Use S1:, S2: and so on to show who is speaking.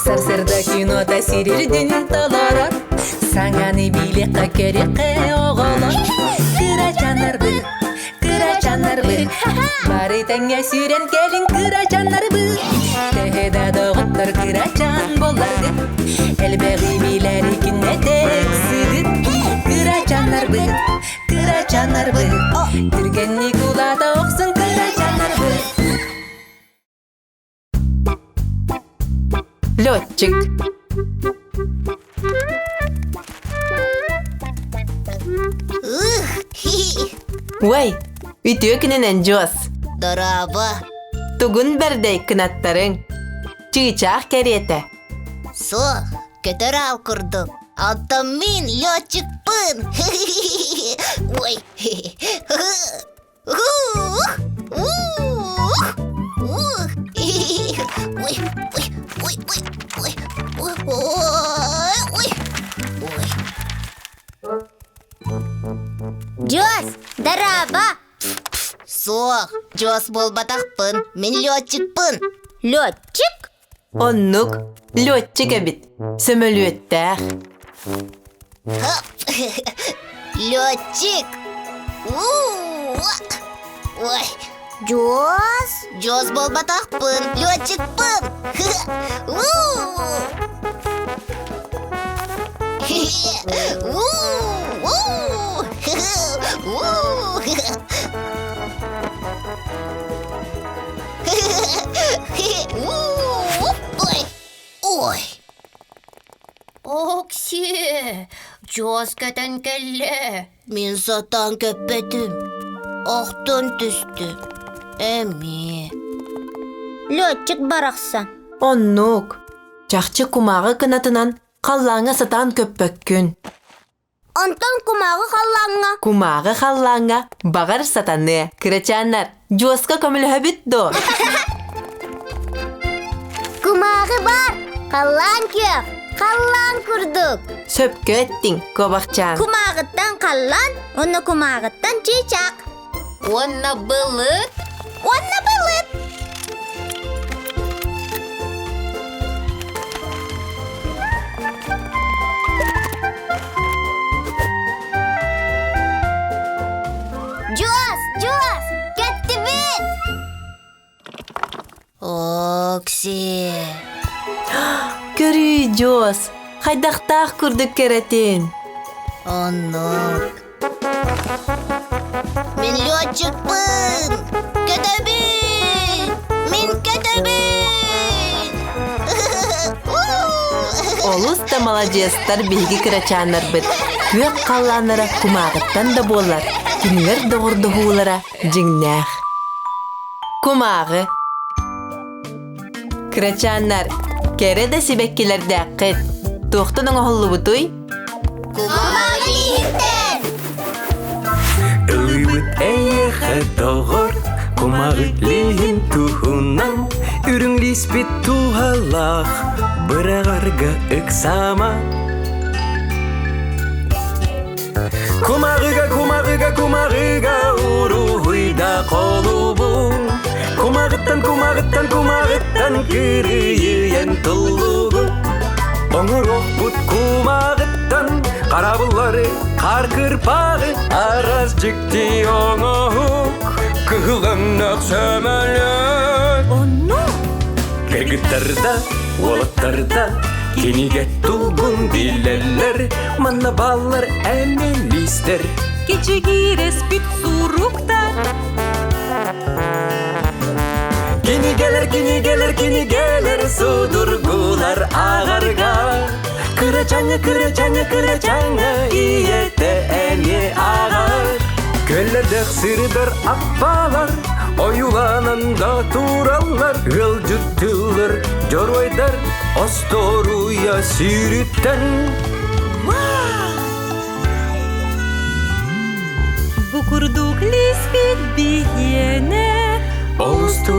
S1: Сарсырда кино тасирирдин толорор саңаны биликка керекке оголор кырачанарбы бары таңга сүйрен келин кырачанарбы техеда догуттар кырачан болларды элбеги билери кине тексидит кырачанарбы түргенни кулада оксун кырачанарбы. Летчик. Вай, үтөкүнүнөн жоос.
S2: Дораба.
S1: Тугун бердей кынаттарың. Чыгычак керете.
S2: Со, көтөр ал курдук. Ата мен летчикпын. Ой. Джос, дораба. Со, Джос болбатакпын. Мен летчикпын. Летчик?
S1: Оннук, летчик эбит. Сөмөлүөттәк.
S2: Летчик. Ой. Джос болбатакпын. Летчикпын. Ой. Окси, Джос кетен келе. Мен сатан көппедім. Ақтан түстім. Әме. Летчик барақса.
S1: Оннук, жакчы кумагы кынатынан қаллаңа сатан көппөккүн.
S2: Онтан кумагы қаллаңа.
S1: Кумагы қаллаңа багар сатаны. Кырачанар, Джоска көмілі битто.
S2: Кумагы бар. Қаллан көп. Қаллан күрдік.
S1: Сөпкө өттің, кобақчан.
S2: Кумағыттан қаллан, оны кумағыттан чичак. Онна былыт. Джос, кетті бен. Окси.
S1: Көрүй, Джос. Хайдақтақ күрдік керетин.
S2: Оннук. Мен летчикпын. Кетебин. Мен кетебин.
S1: Олус та молодецтар биги кырачанар бит. Көк қалланара кумағыттан да болар. Кинилер доғырдығулара жиңнәқ. Кумағы. Кырачанар, кере де сибеккилерді қыт. Тоқтының оғылы бұтой?
S2: Кумағы лейхтен.
S3: Ылыбыт әйеқі доғыр, кумағы лейхін туғынан, үрің лиспет туғалақ, бірағарға үксама. Кумағыға ұруғыда қолу бұл. Кумағыттан кірейен тұлығы. Оңыроқ бұт кумағыттан, қарабылары қар кірпағы. Араз жікті оңық, кығыланақ сөмәлі. Кегіттарда, олаттарда, кенеге тұлғын билелер. Манна баллар әмелістер.
S1: Кечегирес бит суруктар.
S3: Кенегелер, судыргулар ағарға. Кырачаңа, иеті әне ағар. Көллердек сырдар аппалар, оюлананда туралар. Гыл жұттылар, жоройдар, осторуя сүйріттен.
S1: Букурдук лиспит бигене.
S3: Олусту